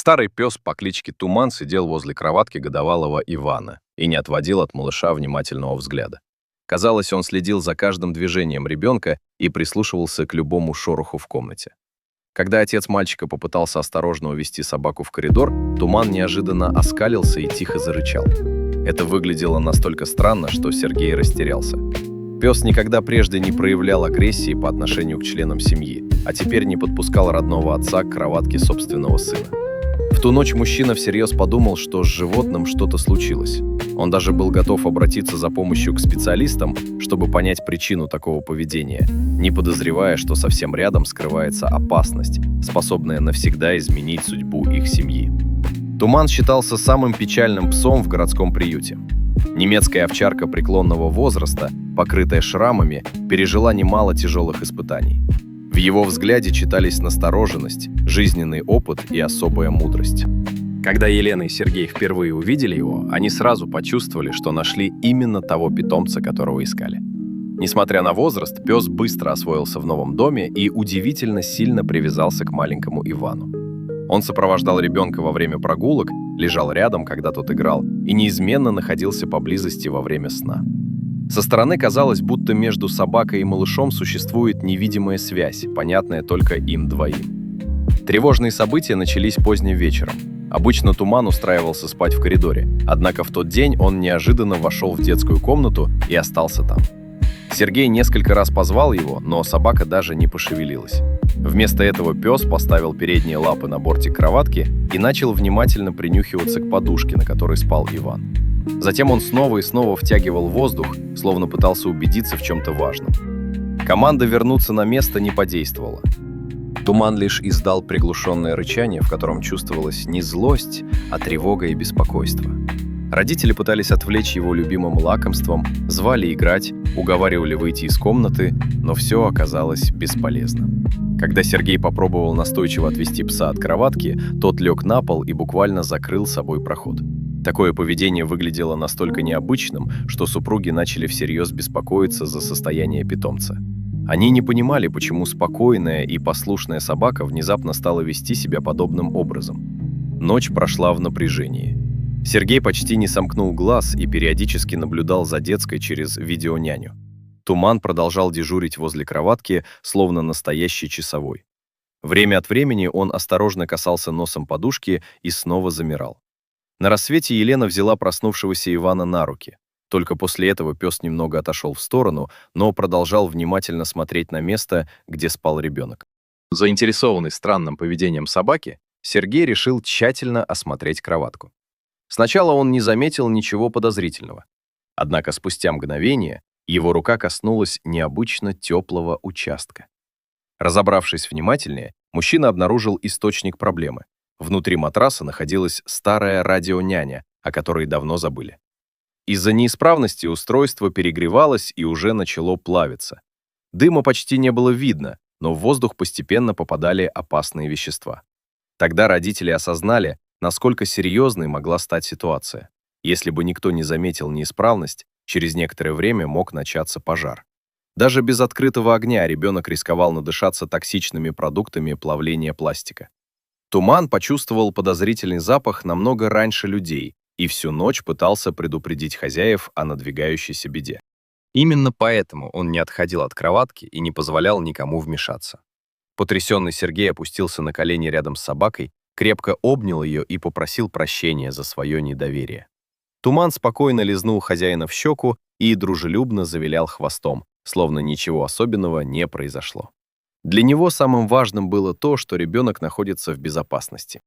Старый пес по кличке Туман сидел возле кроватки годовалого Ивана и не отводил от малыша внимательного взгляда. Казалось, он следил за каждым движением ребенка и прислушивался к любому шороху в комнате. Когда отец мальчика попытался осторожно увести собаку в коридор, Туман неожиданно оскалился и тихо зарычал. Это выглядело настолько странно, что Сергей растерялся. Пес никогда прежде не проявлял агрессии по отношению к членам семьи, а теперь не подпускал родного отца к кроватке собственного сына. В ту ночь мужчина всерьез подумал, что с животным что-то случилось. Он даже был готов обратиться за помощью к специалистам, чтобы понять причину такого поведения, не подозревая, что совсем рядом скрывается опасность, способная навсегда изменить судьбу их семьи. Туман считался самым печальным псом в городском приюте. Немецкая овчарка преклонного возраста, покрытая шрамами, пережила немало тяжелых испытаний. В его взгляде читались настороженность, жизненный опыт и особая мудрость. Когда Елена и Сергей впервые увидели его, они сразу почувствовали, что нашли именно того питомца, которого искали. Несмотря на возраст, пес быстро освоился в новом доме и удивительно сильно привязался к маленькому Ивану. Он сопровождал ребенка во время прогулок, лежал рядом, когда тот играл, и неизменно находился поблизости во время сна. Со стороны казалось, будто между собакой и малышом существует невидимая связь, понятная только им двоим. Тревожные события начались поздним вечером. Обычно Туман устраивался спать в коридоре, однако в тот день он неожиданно вошел в детскую комнату и остался там. Сергей несколько раз позвал его, но собака даже не пошевелилась. Вместо этого пес поставил передние лапы на бортик кроватки и начал внимательно принюхиваться к подушке, на которой спал Иван. Затем он снова и снова втягивал воздух, словно пытался убедиться в чем-то важном. Команда вернуться на место не подействовала. Туман лишь издал приглушенное рычание, в котором чувствовалась не злость, а тревога и беспокойство. Родители пытались отвлечь его любимым лакомством, звали играть, уговаривали выйти из комнаты, но все оказалось бесполезно. Когда Сергей попробовал настойчиво отвести пса от кроватки, тот лег на пол и буквально закрыл собой проход. Такое поведение выглядело настолько необычным, что супруги начали всерьез беспокоиться за состояние питомца. Они не понимали, почему спокойная и послушная собака внезапно стала вести себя подобным образом. Ночь прошла в напряжении. Сергей почти не сомкнул глаз и периодически наблюдал за детской через видеоняню. Туман продолжал дежурить возле кроватки, словно настоящий часовой. Время от времени он осторожно касался носом подушки и снова замирал. На рассвете Елена взяла проснувшегося Ивана на руки. Только после этого пес немного отошел в сторону, но продолжал внимательно смотреть на место, где спал ребенок. Заинтересованный странным поведением собаки, Сергей решил тщательно осмотреть кроватку. Сначала он не заметил ничего подозрительного. Однако спустя мгновение его рука коснулась необычно теплого участка. Разобравшись внимательнее, мужчина обнаружил источник проблемы. Внутри матраса находилась старая радионяня, о которой давно забыли. Из-за неисправности устройство перегревалось и уже начало плавиться. Дыма почти не было видно, но в воздух постепенно попадали опасные вещества. Тогда родители осознали, насколько серьезной могла стать ситуация. Если бы никто не заметил неисправность, через некоторое время мог начаться пожар. Даже без открытого огня ребенок рисковал надышаться токсичными продуктами плавления пластика. Туман почувствовал подозрительный запах намного раньше людей и всю ночь пытался предупредить хозяев о надвигающейся беде. Именно поэтому он не отходил от кроватки и не позволял никому вмешаться. Потрясенный Сергей опустился на колени рядом с собакой, крепко обнял ее и попросил прощения за свое недоверие. Туман спокойно лизнул хозяина в щеку и дружелюбно завилял хвостом, словно ничего особенного не произошло. Для него самым важным было то, что ребенок находится в безопасности.